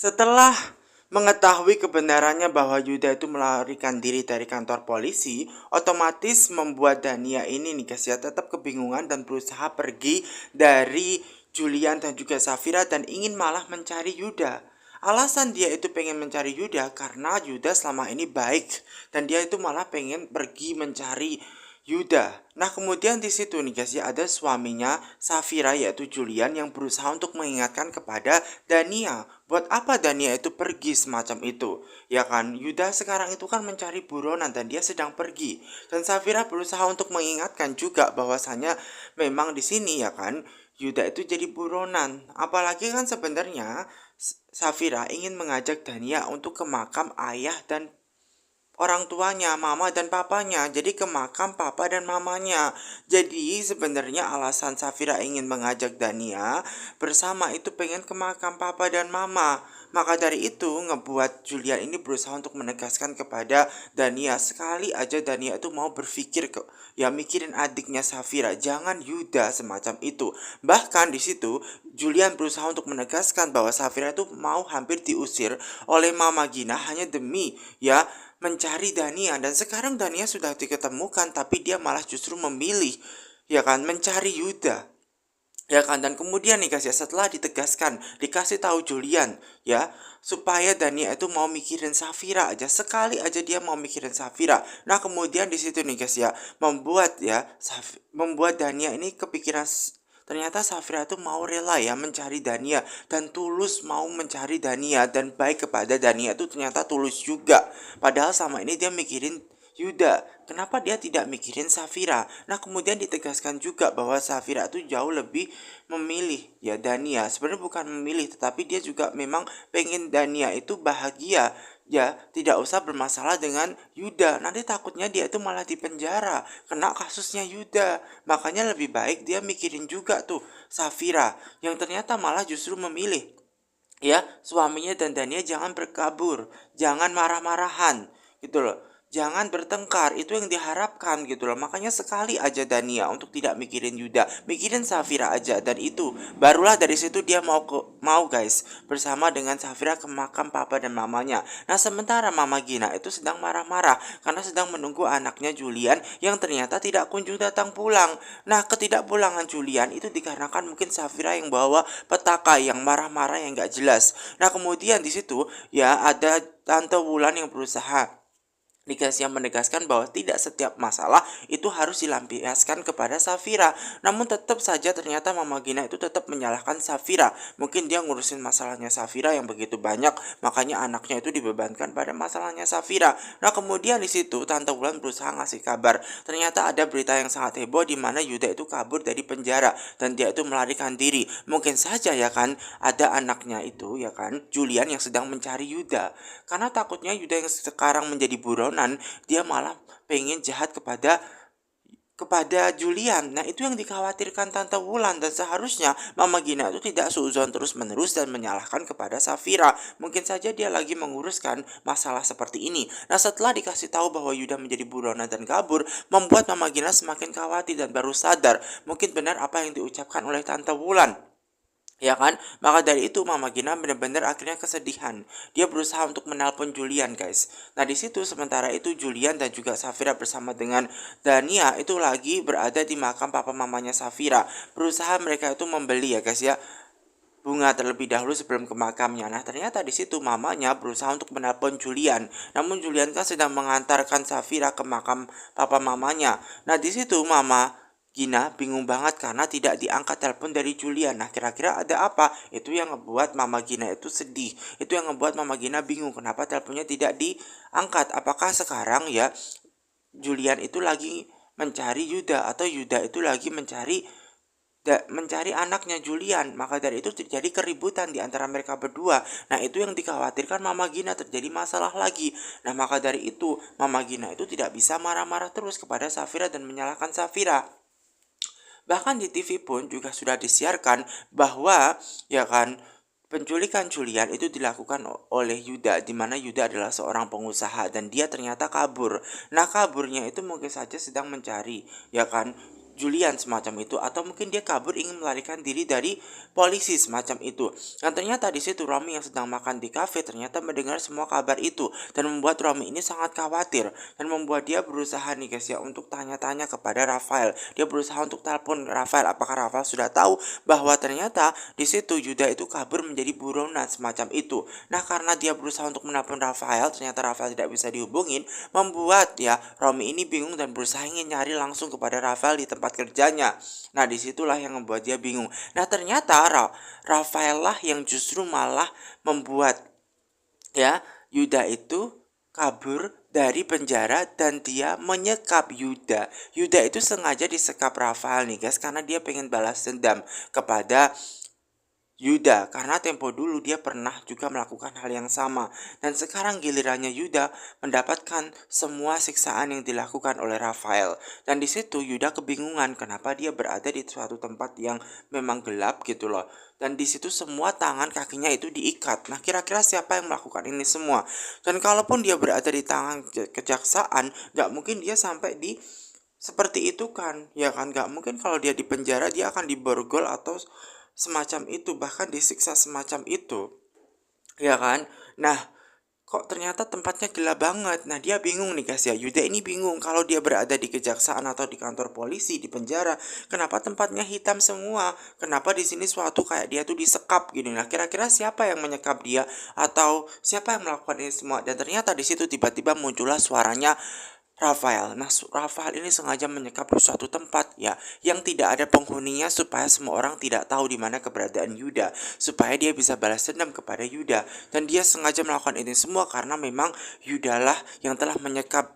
Setelah mengetahui kebenarannya bahwa Yuda itu melarikan diri dari kantor polisi, otomatis membuat Dania ini nih guys ya tetap kebingungan dan berusaha pergi dari Julian dan juga Safira dan ingin malah mencari Yuda. Alasan dia itu pengen mencari Yuda karena Yuda selama ini baik dan dia itu malah pengen pergi mencari Yuda. Nah, kemudian di situ nih guys ya ada suaminya Safira yaitu Julian yang berusaha untuk mengingatkan kepada Dania. Buat apa Dania itu pergi semacam itu? Ya kan, Yuda sekarang itu kan mencari buronan dan dia sedang pergi. Dan Safira berusaha untuk mengingatkan juga bahwasanya memang di sini ya kan Yuda itu jadi buronan. Apalagi kan sebenarnya Safira ingin mengajak Dania untuk ke makam ayah dan orang tuanya, mama dan papanya. Jadi ke makam papa dan mamanya. Jadi sebenarnya alasan Safira ingin mengajak Dania bersama itu pengen ke makam papa dan mama. Maka dari itu ngebuat Julian ini berusaha untuk menegaskan kepada Dania sekali aja Dania itu mau berpikir ke ya mikirin adiknya Safira, jangan Yuda semacam itu. Bahkan di situ Julian berusaha untuk menegaskan bahwa Safira itu mau hampir diusir oleh Mama Gina hanya demi ya mencari Dania dan sekarang Dania sudah diketemukan tapi dia malah justru memilih ya kan mencari Yuda ya kan. Dan kemudian nih guys ya setelah ditegaskan dikasih tahu Julian ya supaya Dania itu mau mikirin Safira aja sekali aja dia mau mikirin Safira. Nah kemudian di situ nih guys ya membuat Dania ini kepikiran ternyata Safira itu mau rela ya mencari Dania dan tulus mau mencari Dania dan baik kepada Dania itu ternyata tulus juga. Padahal sama ini dia mikirin Yuda, kenapa dia tidak mikirin Safira? Nah kemudian ditegaskan juga bahwa Safira itu jauh lebih memilih ya Dania. Sebenarnya bukan memilih tetapi dia juga memang pengen Dania itu bahagia. Ya, tidak usah bermasalah dengan Yuda. Nanti takutnya dia itu malah dipenjara, kena kasusnya Yuda. Makanya lebih baik dia mikirin juga tuh Safira, yang ternyata malah justru memilih ya suaminya dan Dania jangan berkabur, jangan marah-marahan gitu loh, jangan bertengkar, itu yang diharapkan gitu loh. Makanya sekali aja Dania untuk tidak mikirin Yuda, mikirin Safira aja, dan itu barulah dari situ dia mau guys bersama dengan Safira ke makam papa dan mamanya. Nah sementara Mama Gina itu sedang marah-marah karena sedang menunggu anaknya Julian yang ternyata tidak kunjung datang pulang. Nah ketidakpulangan Julian itu dikarenakan mungkin Safira yang bawa petaka yang marah-marah yang gak jelas. Nah kemudian di situ ya ada Tante Wulan yang berusaha yang menegaskan bahwa tidak setiap masalah itu harus dilampiaskan kepada Safira. Namun tetap saja ternyata Mama Gina itu tetap menyalahkan Safira. Mungkin dia ngurusin masalahnya Safira yang begitu banyak, makanya anaknya itu dibebankan pada masalahnya Safira. Nah kemudian di situ Tante Wulan berusaha ngasih kabar. Ternyata ada berita yang sangat heboh di mana Yuda itu kabur dari penjara dan dia itu melarikan diri. Mungkin saja ya kan ada anaknya itu ya kan Julian yang sedang mencari Yuda. Karena takutnya Yuda yang sekarang menjadi buronan, dia malah pengen jahat kepada Julian. Nah itu yang dikhawatirkan Tante Wulan dan seharusnya Mama Gina itu tidak suuzon terus menerus dan menyalahkan kepada Safira. Mungkin saja dia lagi menguruskan masalah seperti ini. Nah setelah dikasih tahu bahwa Yuda menjadi buronan dan kabur, membuat Mama Gina semakin khawatir dan baru sadar mungkin benar apa yang diucapkan oleh Tante Wulan. Ya kan? Maka dari itu Mama Gina benar-benar akhirnya kesedihan. Dia berusaha untuk menelpon Julian, guys. Nah, di situ sementara itu Julian dan juga Safira bersama dengan Dania itu lagi berada di makam papa mamanya Safira. Berusaha mereka itu membeli ya, guys ya, bunga terlebih dahulu sebelum ke makamnya. Nah, ternyata di situ mamanya berusaha untuk menelpon Julian. Namun Julian kan sedang mengantarkan Safira ke makam papa mamanya. Nah, di situ Mama Gina bingung banget karena tidak diangkat telepon dari Julian. Nah kira-kira ada apa? Itu yang ngebuat Mama Gina itu sedih. Itu yang ngebuat Mama Gina bingung kenapa teleponnya tidak diangkat. Apakah sekarang ya Julian itu lagi mencari Yuda atau Yuda itu lagi mencari anaknya Julian. Maka dari itu terjadi keributan di antara mereka berdua. Nah itu yang dikhawatirkan Mama Gina terjadi masalah lagi. Nah maka dari itu Mama Gina itu tidak bisa marah-marah terus kepada Safira dan menyalahkan Safira. Bahkan di TV pun juga sudah disiarkan bahwa ya kan penculikan Julian itu dilakukan oleh Yuda, di mana Yuda adalah seorang pengusaha dan dia ternyata kabur. Nah kaburnya itu mungkin saja sedang mencari ya kan Julian semacam itu, atau mungkin dia kabur ingin melarikan diri dari polisi semacam itu. Dan ternyata di situ Romi yang sedang makan di kafe ternyata mendengar semua kabar itu dan membuat Romi ini sangat khawatir dan membuat dia berusaha nih guys ya untuk tanya-tanya kepada Rafael. Dia berusaha untuk telepon Rafael, apakah Rafael sudah tahu bahwa ternyata di situ Yuda itu kabur menjadi buronan semacam itu. Nah, karena dia berusaha untuk menelpon Rafael, ternyata Rafael tidak bisa dihubungin, membuat ya Romi ini bingung dan berusaha ingin nyari langsung kepada Rafael di tempat kerjanya. Nah, disitulah yang membuat dia bingung. Nah, ternyata Rafael lah yang justru malah membuat ya Yuda itu kabur dari penjara dan dia menyekap Yuda. Yuda itu sengaja disekap Rafael nih guys karena dia pengen balas dendam kepada Yuda, karena tempo dulu dia pernah juga melakukan hal yang sama. Dan sekarang gilirannya Yuda mendapatkan semua siksaan yang dilakukan oleh Rafael. Dan di situ Yuda kebingungan kenapa dia berada di suatu tempat yang memang gelap gitu loh. Dan di situ semua tangan kakinya itu diikat. Nah, kira-kira siapa yang melakukan ini semua? Dan kalaupun dia berada di tangan kejaksaan, gak mungkin dia sampai di seperti itu kan, ya kan? Gak mungkin kalau dia di penjara dia akan diborgol atau semacam itu, bahkan disiksa semacam itu, ya kan? Nah, kok ternyata tempatnya gelap banget. Nah, dia bingung nih guys ya. Yuda ini bingung kalau dia berada di kejaksaan atau di kantor polisi, di penjara. Kenapa tempatnya hitam semua? Kenapa di sini suatu kayak dia tuh disekap gini? Nah, kira-kira siapa yang menyekap dia atau siapa yang melakukan ini semua? Dan ternyata di situ tiba-tiba muncullah suaranya Rafael. Nah, Rafael ini sengaja menyekap di suatu tempat ya yang tidak ada penghuninya supaya semua orang tidak tahu di mana keberadaan Yuda, supaya dia bisa balas dendam kepada Yuda. Dan dia sengaja melakukan ini semua karena memang Yuda lah yang telah menyekap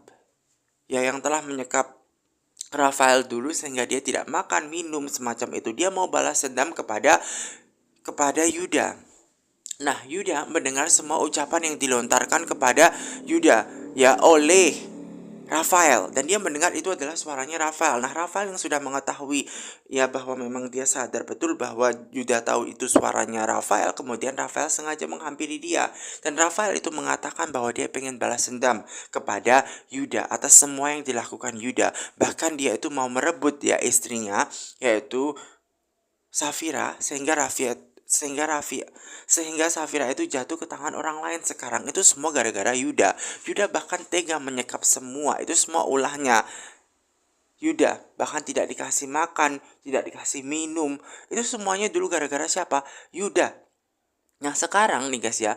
Rafael dulu sehingga dia tidak makan, minum semacam itu. Dia mau balas dendam kepada Yuda. Nah, Yuda mendengar semua ucapan yang dilontarkan kepada Yuda ya oleh Rafael, dan dia mendengar itu adalah suaranya Rafael. Nah, Rafael yang sudah mengetahui ya bahwa memang dia sadar betul bahwa Yuda tahu itu suaranya Rafael, kemudian Rafael sengaja menghampiri dia dan Rafael itu mengatakan bahwa dia pengen balas dendam kepada Yuda atas semua yang dilakukan Yuda. Bahkan dia itu mau merebut ya istrinya yaitu Safira sehingga Safira itu jatuh ke tangan orang lain. Sekarang itu semua gara-gara Yuda. Yuda bahkan tega menyekap semua, itu semua ulahnya Yuda. Bahkan tidak dikasih makan, tidak dikasih minum, itu semuanya dulu gara-gara siapa? Yuda. Nah, sekarang nih guys ya,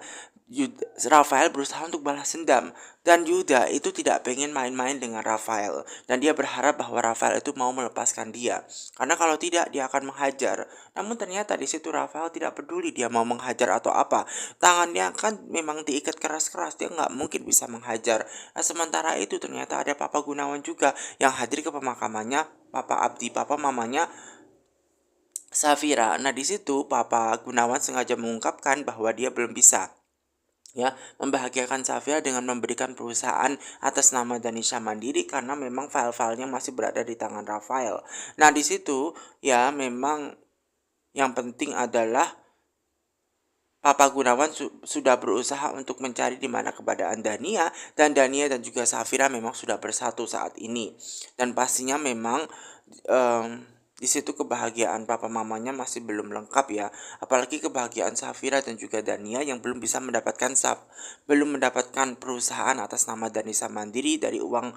Rafael berusaha untuk balas dendam dan Yuda itu tidak pengen main-main dengan Rafael dan dia berharap bahwa Rafael itu mau melepaskan dia karena kalau tidak dia akan menghajar. Namun ternyata di situ Rafael tidak peduli dia mau menghajar atau apa, tangannya kan memang diikat keras-keras, dia nggak mungkin bisa menghajar. Nah, sementara itu ternyata ada Papa Gunawan juga yang hadir ke pemakamannya Papa Abdi, papa mamanya Safira. Nah, di situ Papa Gunawan sengaja mengungkapkan bahwa dia belum bisa ya membahagiakan Safira dengan memberikan perusahaan atas nama Danisha Mandiri karena memang file-filenya masih berada di tangan Rafael. Nah, di situ ya memang yang penting adalah Papa Gunawan sudah berusaha untuk mencari di mana keberadaan Dania, dan Dania dan juga Safira memang sudah bersatu saat ini. Dan pastinya memang di situ kebahagiaan papa mamanya masih belum lengkap ya, apalagi kebahagiaan Safira dan juga Dania yang belum mendapatkan perusahaan atas nama Danisa Mandiri dari uang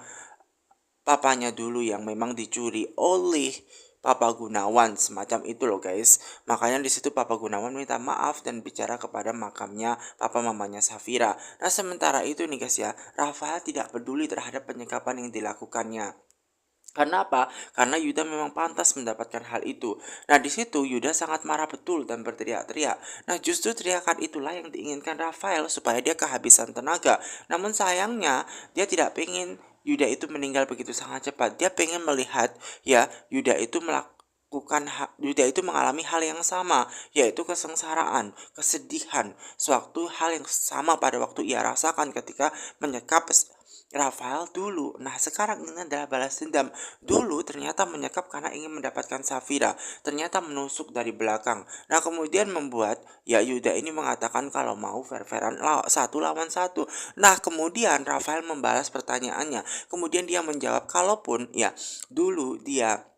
papanya dulu yang memang dicuri oleh Papa Gunawan semacam itu loh guys. Makanya di situ Papa Gunawan minta maaf dan bicara kepada makamnya papa mamanya Safira. Nah, sementara itu nih guys ya, Rafael tidak peduli terhadap penyekapan yang dilakukannya. Karena apa? Karena Yuda memang pantas mendapatkan hal itu. Nah, di situ Yuda sangat marah betul dan berteriak-teriak. Nah, justru teriakan itulah yang diinginkan Rafael supaya dia kehabisan tenaga. Namun sayangnya dia tidak pengen Yuda itu meninggal begitu sangat cepat. Dia pengen melihat ya Yuda itu Yuda itu mengalami hal yang sama, yaitu kesengsaraan, kesedihan, suatu hal yang sama pada waktu ia rasakan ketika menyekap Rafael dulu. Nah, sekarang ini adalah balas dendam. Dulu ternyata menyekap karena ingin mendapatkan Safira, ternyata menusuk dari belakang. Nah, kemudian membuat ya Yuda ini mengatakan kalau mau fair-fairan satu lawan satu. Nah, kemudian Rafael membalas pertanyaannya. Kemudian dia menjawab kalaupun ya dulu dia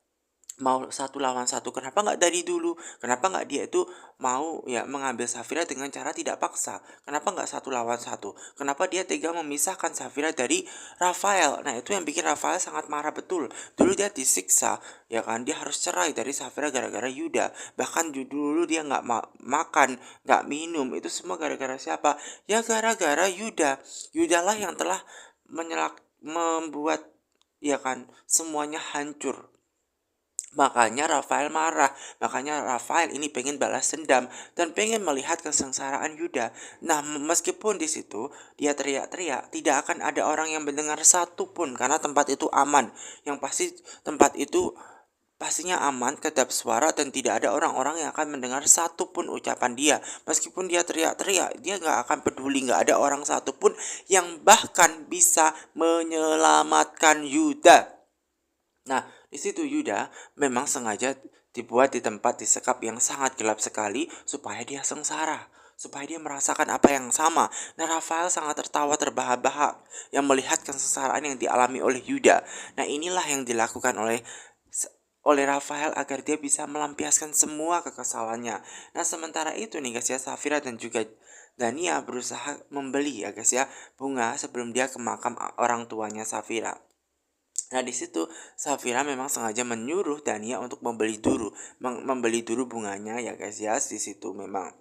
mau satu lawan satu, kenapa nggak dari dulu? Kenapa nggak dia itu mau ya mengambil Safira dengan cara tidak paksa? Kenapa nggak satu lawan satu? Kenapa dia tega memisahkan Safira dari Rafael? Nah itu yang bikin Rafael sangat marah betul. Dulu dia disiksa, ya kan? Dia harus cerai dari Safira gara-gara Yuda. Bahkan dulu dia nggak makan, nggak minum. Itu semua gara-gara siapa? Ya gara-gara Yuda. Yudalah yang telah membuat, ya kan, semuanya hancur. Makanya Rafael marah, makanya Rafael ini pengen balas dendam dan pengen melihat kesengsaraan Yuda. Nah, meskipun di situ dia teriak-teriak, tidak akan ada orang yang mendengar satu pun karena tempat itu aman. Yang pasti tempat itu pastinya aman, kedap suara, dan tidak ada orang-orang yang akan mendengar satu pun ucapan dia. Meskipun dia teriak-teriak, dia nggak akan peduli, nggak ada orang satu pun yang bahkan bisa menyelamatkan Yuda. Nah, di situ Yuda memang sengaja dibuat di tempat disekap yang sangat gelap sekali supaya dia sengsara, supaya dia merasakan apa yang sama. Nah, Rafael sangat tertawa terbahak-bahak yang melihat kesengsaraan yang dialami oleh Yuda. Nah, inilah yang dilakukan oleh Rafael agar dia bisa melampiaskan semua kekesalannya. Nah, sementara itu nih guys ya, Safira dan juga Dania berusaha membeli ya guys ya bunga sebelum dia ke makam orang tuanya Safira. Nah, di situ Safira memang sengaja menyuruh Dania untuk membeli dulu bunganya ya guys ya. Di situ memang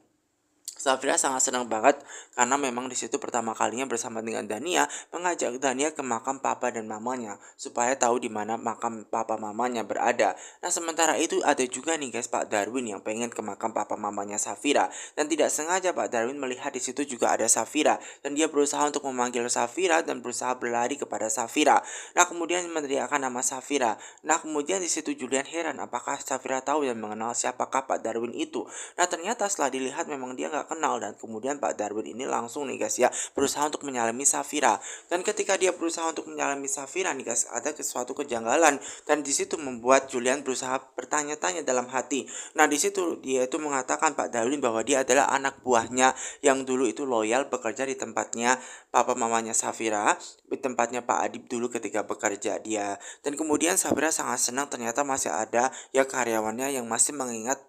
Safira sangat senang banget karena memang di situ pertama kalinya bersama dengan Dania mengajak Dania ke makam papa dan mamanya supaya tahu di mana makam papa mamanya berada. Nah, sementara itu ada juga nih guys Pak Darwin yang pengen ke makam papa mamanya Safira, dan tidak sengaja Pak Darwin melihat di situ juga ada Safira dan dia berusaha untuk memanggil Safira dan berusaha berlari kepada Safira. Nah, kemudian meneriakkan nama Safira. Nah, kemudian di situ Julian heran apakah Safira tahu dan mengenal siapakah Pak Darwin itu. Nah, ternyata setelah dilihat memang dia nggak kenal, dan kemudian Pak Darwin ini langsung nih guys ya berusaha untuk menyalami Safira. Dan ketika dia berusaha untuk menyalami Safira nih guys, ada suatu kejanggalan dan di situ membuat Julian berusaha bertanya-tanya dalam hati. Nah, di situ dia itu mengatakan Pak Darwin bahwa dia adalah anak buahnya yang dulu itu loyal bekerja di tempatnya papa mamanya Safira, di tempatnya Pak Adib dulu ketika bekerja dia. Dan kemudian Safira sangat senang ternyata masih ada ya karyawannya yang masih mengingat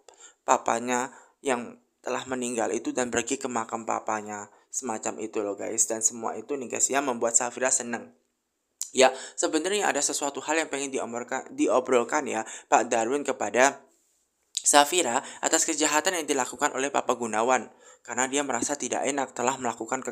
papanya yang telah meninggal itu dan pergi ke makam papanya, semacam itu loh guys. Dan semua itu nih guys ya membuat Safira seneng. Ya, sebenarnya ada sesuatu hal yang pengen diobrolkan ya Pak Darwin kepada Safira atas kejahatan yang dilakukan oleh Papa Gunawan karena dia merasa tidak enak telah melakukan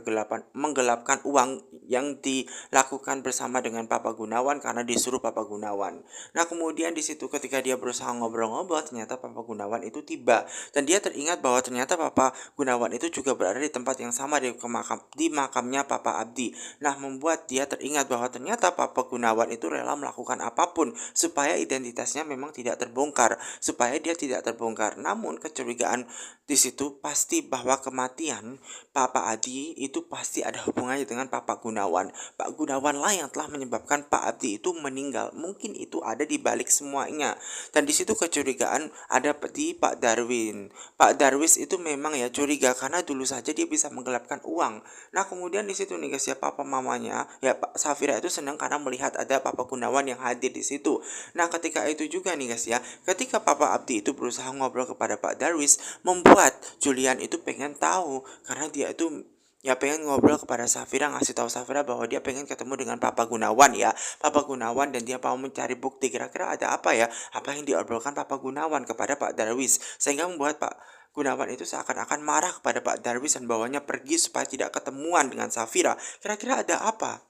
menggelapkan uang yang dilakukan bersama dengan Papa Gunawan karena disuruh Papa Gunawan. Nah, kemudian di situ ketika dia berusaha ngobrol-ngobrol, ternyata Papa Gunawan itu tiba dan dia teringat bahwa ternyata Papa Gunawan itu juga berada di tempat yang sama di makamnya Papa Abdi. Nah, membuat dia teringat bahwa ternyata Papa Gunawan itu rela melakukan apapun supaya identitasnya memang tidak terbongkar, supaya dia tidak terbongkar. Namun kecurigaan di situ pasti bahwa kematian Papa Adi itu pasti ada hubungannya dengan Papa Gunawan. Pak Gunawan lah yang telah menyebabkan Pak Abdi itu meninggal. Mungkin itu ada di balik semuanya. Dan di situ kecurigaan ada di Pak Darwin. Pak Darwis itu memang ya curiga karena dulu saja dia bisa menggelapkan uang. Nah, kemudian di situ nih guys ya papa mamanya ya Pak Safira itu senang karena melihat ada Papa Gunawan yang hadir di situ. Nah, ketika itu juga nih guys ya, ketika Papa Abdi itu berusaha ngobrol kepada Pak Darwis, membuat Julian itu pengen tahu karena dia itu ya pengen ngobrol kepada Safira, ngasih tahu Safira bahwa dia pengen ketemu dengan Papa Gunawan ya, Papa Gunawan, dan dia mau mencari bukti kira-kira ada apa ya, apa yang diobrolkan Papa Gunawan kepada Pak Darwis sehingga membuat Pak Gunawan itu seakan-akan marah kepada Pak Darwis dan bawanya pergi supaya tidak ketemuan dengan Safira. Kira-kira ada apa?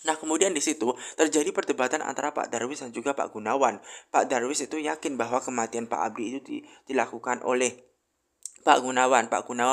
Nah, kemudian di situ terjadi perdebatan antara Pak Darwis dan juga Pak Gunawan. Pak Darwis itu yakin bahwa kematian Pak Abdi itu dilakukan oleh Pak Gunawan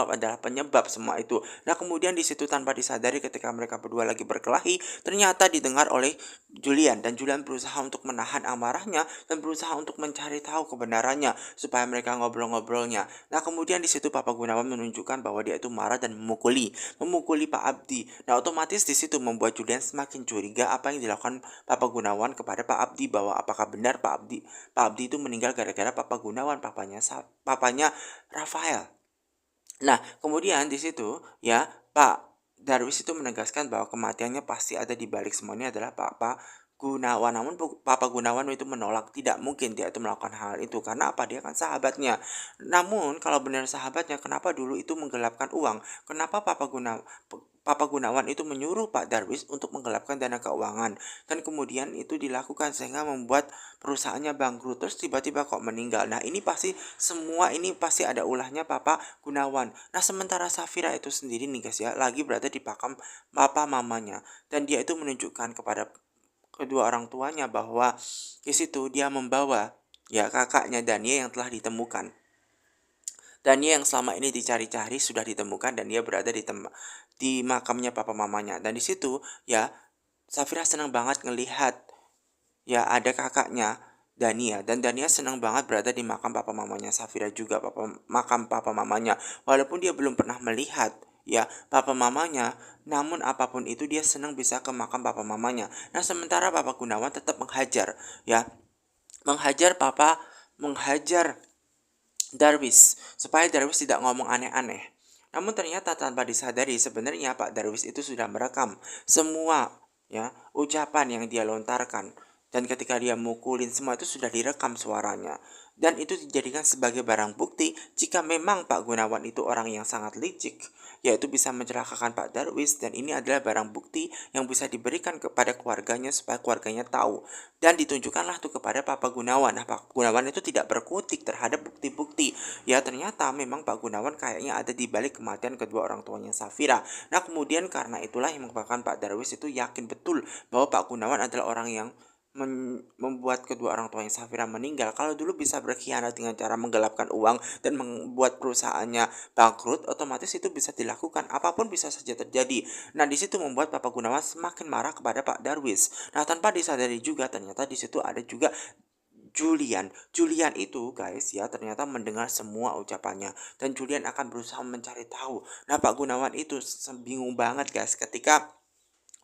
adalah penyebab semua itu. Nah, kemudian di situ tanpa disadari ketika mereka berdua lagi berkelahi, ternyata didengar oleh Julian, dan Julian berusaha untuk menahan amarahnya dan berusaha untuk mencari tahu kebenarannya supaya mereka ngobrol-ngobrolnya. Nah, kemudian di situ Papa Gunawan menunjukkan bahwa dia itu marah dan memukuli Pak Abdi. Nah, otomatis di situ membuat Julian semakin curiga apa yang dilakukan Papa Gunawan kepada Pak Abdi, bahwa apakah benar Pak Abdi itu meninggal gara-gara Papa Gunawan, papanya Rafael. Nah, kemudian di situ ya Pak Darwis itu menegaskan bahwa kematiannya pasti ada di balik semuanya adalah Gunawan. Namun Papa Gunawan itu menolak, tidak mungkin dia itu melakukan hal itu. Karena apa? Dia kan sahabatnya. Namun kalau benar sahabatnya, kenapa dulu itu menggelapkan uang? Kenapa Papa Gunawan itu menyuruh Pak Darwis untuk menggelapkan dana keuangan, dan kemudian itu dilakukan sehingga membuat perusahaannya bangkrut, terus tiba-tiba kok meninggal. Nah ini pasti, semua ini pasti ada ulahnya Papa Gunawan. Nah sementara Safira itu sendiri nih guys ya, lagi berada di pakam papa mamanya, dan dia itu menunjukkan kepada kedua orang tuanya bahwa di situ dia membawa ya kakaknya Dania yang telah ditemukan. Dania yang selama ini dicari-cari sudah ditemukan, dan dia berada di makamnya papa mamanya. Dan di situ ya Safira senang banget ngelihat ya ada kakaknya Dania, dan Dania senang banget berada di makam papa mamanya Safira juga, makam papa mamanya, walaupun dia belum pernah melihat ya papa mamanya, namun apapun itu dia senang bisa ke makam papa mamanya. Nah sementara Papa Gunawan tetap menghajar ya, menghajar Darwis supaya Darwis tidak ngomong aneh-aneh. Namun ternyata tanpa disadari sebenarnya Pak Darwis itu sudah merekam semua ya ucapan yang dia lontarkan, dan ketika dia mukulin semua itu sudah direkam suaranya, dan itu dijadikan sebagai barang bukti jika memang Pak Gunawan itu orang yang sangat licik, yaitu bisa mencelakakan Pak Darwis, dan ini adalah barang bukti yang bisa diberikan kepada keluarganya supaya keluarganya tahu, dan ditunjukkanlah tuh kepada Papa Gunawan. Nah Pak Gunawan itu tidak berkutik terhadap bukti-bukti ya, ternyata memang Pak Gunawan kayaknya ada di balik kematian kedua orang tuanya Safira. Nah kemudian karena itulah yang menyebabkan Pak Darwis itu yakin betul bahwa Pak Gunawan adalah orang yang membuat kedua orang tuanya Safira meninggal. Kalau dulu bisa berkhianat dengan cara menggelapkan uang dan membuat perusahaannya bangkrut, otomatis itu bisa dilakukan. Apapun bisa saja terjadi. Nah, di situ membuat Papa Gunawan semakin marah kepada Pak Darwis. Nah, tanpa disadari juga ternyata di situ ada juga Julian. Julian itu guys ya ternyata mendengar semua ucapannya, dan Julian akan berusaha mencari tahu. Nah, Pak Gunawan itu bingung banget guys ketika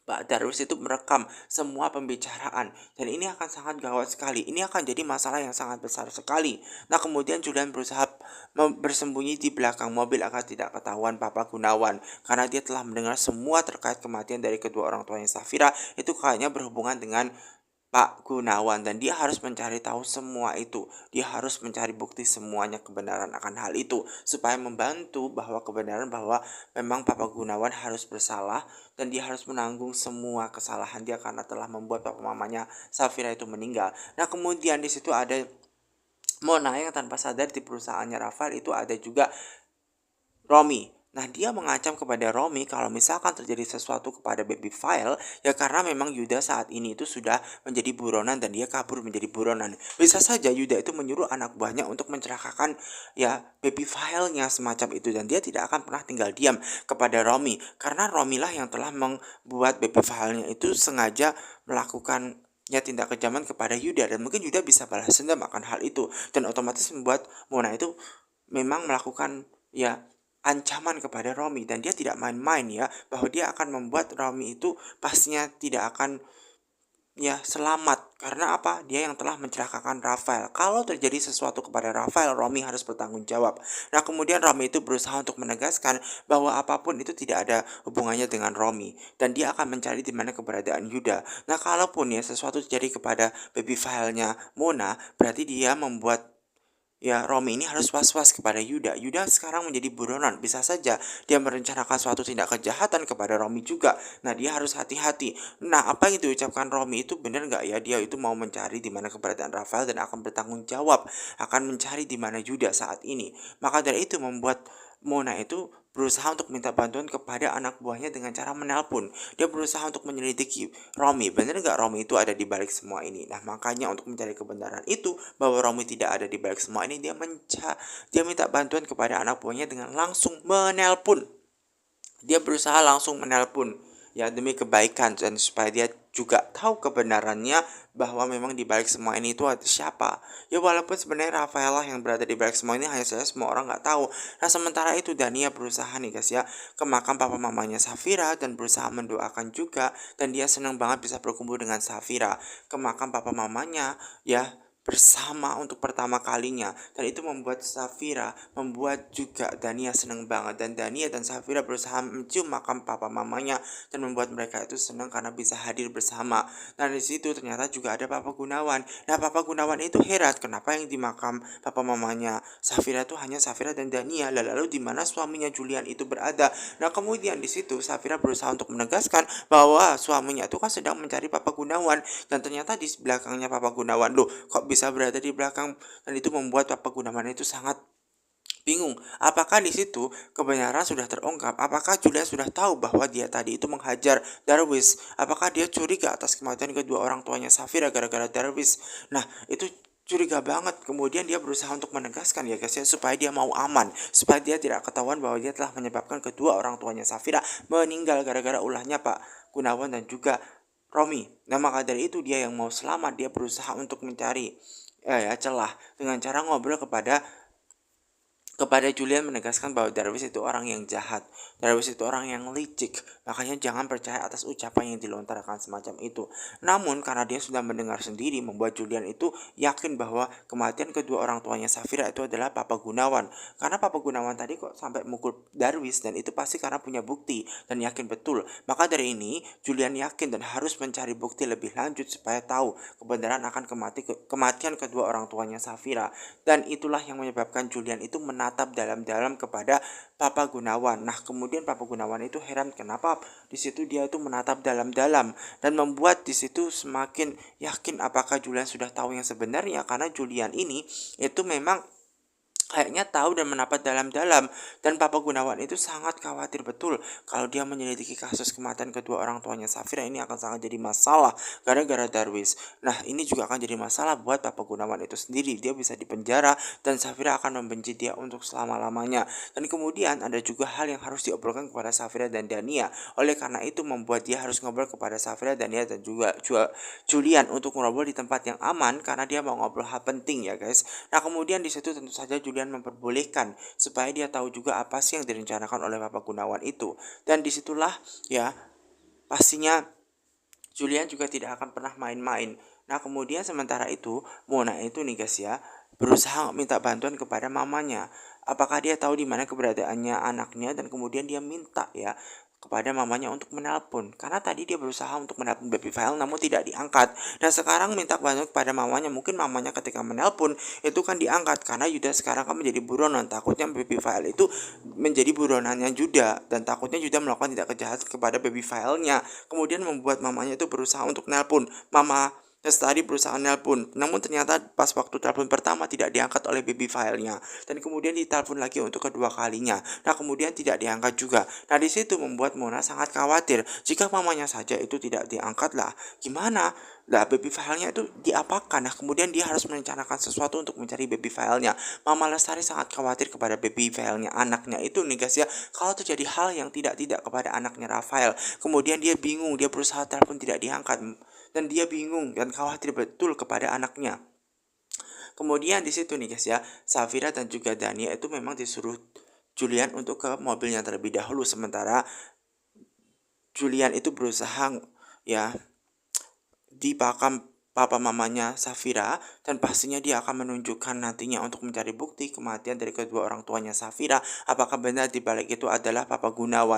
Pak Darwis itu merekam semua pembicaraan, dan ini akan sangat gawat sekali. Ini akan jadi masalah yang sangat besar sekali. Nah kemudian Julian berusaha bersembunyi di belakang mobil agar tidak ketahuan Papa Gunawan, karena dia telah mendengar semua terkait kematian dari kedua orang tuanya Safira itu kayaknya berhubungan dengan Pak Gunawan, dan dia harus mencari tahu semua itu. Dia harus mencari bukti semuanya kebenaran akan hal itu supaya membantu bahwa kebenaran bahwa memang Papa Gunawan harus bersalah, dan dia harus menanggung semua kesalahan dia karena telah membuat papa mamanya Safira itu meninggal. Nah, kemudian di situ ada Mona yang tanpa sadar di perusahaannya Rafael itu ada juga Romi. Nah, dia mengancam kepada Romi kalau misalkan terjadi sesuatu kepada Baby File, ya karena memang Yuda saat ini itu sudah menjadi buronan dan dia kabur menjadi buronan. Bisa saja Yuda itu menyuruh anak buahnya untuk mencelakakan ya Baby File-nya semacam itu, dan dia tidak akan pernah tinggal diam kepada Romi, karena Romi lah yang telah membuat Baby File-nya itu sengaja melakukan ya tindak kejaman kepada Yuda, dan mungkin Yuda bisa balas dendam akan hal itu, dan otomatis membuat Mona itu memang melakukan ya ancaman kepada Romi, dan dia tidak main-main ya bahwa dia akan membuat Romi itu pastinya tidak akan ya selamat. Karena apa? Dia yang telah mencelakakan Rafael. Kalau terjadi sesuatu kepada Rafael, Romi harus bertanggung jawab. Nah kemudian Romi itu berusaha untuk menegaskan bahwa apapun itu tidak ada hubungannya dengan Romi, dan dia akan mencari di mana keberadaan Yuda. Nah kalaupun ya sesuatu terjadi kepada baby filenya Mona, berarti dia membuat ya Romi ini harus was-was kepada Yuda. Yuda sekarang menjadi buronan, bisa saja dia merencanakan suatu tindak kejahatan kepada Romi juga. Nah dia harus hati-hati. Nah apa yang diucapkan Romi itu benar nggak ya? Dia itu mau mencari di mana keberadaan Rafael dan akan bertanggung jawab, akan mencari di mana Yuda saat ini. Maka dari itu membuat Mona itu berusaha untuk minta bantuan kepada anak buahnya dengan cara menelpon. Dia berusaha untuk menyelidiki Romi, benar nggak Romi itu ada di balik semua ini. Nah makanya untuk mencari kebenaran itu bahwa Romi tidak ada di balik semua ini, dia minta bantuan kepada anak buahnya dengan langsung menelpon. Dia berusaha langsung menelpon ya demi kebaikan, dan supaya dia juga tahu kebenarannya bahwa memang di balik semua ini itu ada siapa. Ya walaupun sebenarnya Rafaela yang berada di balik semua ini hanya saja semua orang nggak tahu. Nah sementara itu Dania berusaha nih guys ya ke makam papa mamanya Safira dan berusaha mendoakan juga, dan dia senang banget bisa berkumpul dengan Safira ke makam papa mamanya ya. bersama untuk pertama kalinya, dan itu membuat juga Dania seneng banget, dan Dania dan Safira berusaha mencium makam papa mamanya dan membuat mereka itu senang karena bisa hadir bersama. Nah, di situ ternyata juga ada Papa Gunawan. Nah, Papa Gunawan itu heran kenapa yang di makam papa mamanya Safira itu hanya Safira dan Dania, lalu di mana suaminya Julian itu berada. Nah, kemudian di situ Safira berusaha untuk menegaskan bahwa suaminya itu kan sedang mencari Papa Gunawan, dan ternyata di belakangnya Papa Gunawan. Loh, kok bisa berada di belakang? Dan itu membuat Papa Gunawan itu sangat bingung. Apakah di situ kebenaran sudah terungkap? Apakah Julian sudah tahu bahwa dia tadi itu menghajar Darwis? Apakah dia curiga atas kematian kedua orang tuanya Safira gara-gara Darwis? Nah, itu curiga banget. Kemudian dia berusaha untuk menegaskan ya guys ya, supaya dia mau aman, supaya dia tidak ketahuan bahwa dia telah menyebabkan kedua orang tuanya Safira meninggal gara-gara ulahnya Pak Gunawan dan juga Romi. Nah, maka dari itu dia yang mau selamat, dia berusaha untuk mencari celah dengan cara ngobrol kepada Julian, menegaskan bahwa Darwis itu orang yang jahat, Darwis itu orang yang licik, makanya jangan percaya atas ucapan yang dilontarkan semacam itu. Namun karena dia sudah mendengar sendiri, membuat Julian itu yakin bahwa kematian kedua orang tuanya Safira itu adalah Papa Gunawan. Karena Papa Gunawan tadi kok sampai mukul Darwis, dan itu pasti karena punya bukti dan yakin betul. Maka dari ini Julian yakin dan harus mencari bukti lebih lanjut supaya tahu kebenaran akan kematian kedua orang tuanya Safira. Dan itulah yang menyebabkan Julian itu menatap dalam-dalam kepada Papa Gunawan. Nah, kemudian Papa Gunawan itu heran kenapa di situ dia itu menatap dalam-dalam, dan membuat di situ semakin yakin apakah Julian sudah tahu yang sebenarnya, karena Julian ini itu memang kayaknya tahu dan menatap dalam-dalam, dan Papa Gunawan itu sangat khawatir betul kalau dia menyelidiki kasus kematian kedua orang tuanya Safira ini akan sangat jadi masalah gara-gara Darwis. Nah, ini juga akan jadi masalah buat Papa Gunawan itu sendiri, dia bisa dipenjara dan Safira akan membenci dia untuk selama-lamanya. Dan kemudian ada juga hal yang harus diobrolkan kepada Safira dan Dania, oleh karena itu membuat dia harus ngobrol kepada Safira, Dania dan juga Julian untuk ngobrol di tempat yang aman karena dia mau ngobrol hal penting ya guys. Nah, kemudian di situ tentu saja Julian memperbolehkan supaya dia tahu juga apa sih yang direncanakan oleh Papa Gunawan itu. Dan disitulah ya pastinya Julian juga tidak akan pernah main-main. Nah, kemudian sementara itu Mona itu nih guys ya berusaha minta bantuan kepada mamanya. Apakah dia tahu di mana keberadaannya anaknya, dan kemudian dia minta ya kepada mamanya untuk menelpon, karena tadi dia berusaha untuk menelpon baby file namun tidak diangkat. Dan sekarang minta bantuan kepada mamanya, mungkin mamanya ketika menelpon itu kan diangkat, karena Yuda sekarang kan menjadi buronan, takutnya baby file itu menjadi buronannya Yuda, dan takutnya Yuda melakukan tindak kejahatan kepada baby filenya. Kemudian membuat mamanya itu berusaha untuk nelpon. Mama Lestari berusaha nelpon, namun ternyata pas waktu telepon pertama tidak diangkat oleh baby filenya, dan kemudian ditelepon lagi untuk kedua kalinya. Nah, kemudian tidak diangkat juga. Nah, di situ membuat Mona sangat khawatir. Jika mamanya saja itu tidak diangkat lah, gimana? Lah, baby filenya itu diapakan? Nah, kemudian dia harus merencanakan sesuatu untuk mencari baby filenya. Mama Lestari sangat khawatir kepada baby filenya, anaknya itu nih guys ya. Kalau terjadi hal yang tidak kepada anaknya Rafael, kemudian dia bingung, dia berusaha telepon tidak diangkat, dan dia bingung dan khawatir betul kepada anaknya. Kemudian di situ nih guys ya, Safira dan juga Dania itu memang disuruh Julian untuk ke mobilnya terlebih dahulu, sementara Julian itu berusaha ya di pakam papa mamanya Safira, dan pastinya dia akan menunjukkan nantinya untuk mencari bukti kematian dari kedua orang tuanya Safira, apakah benar di balik itu adalah Papa Gunawan.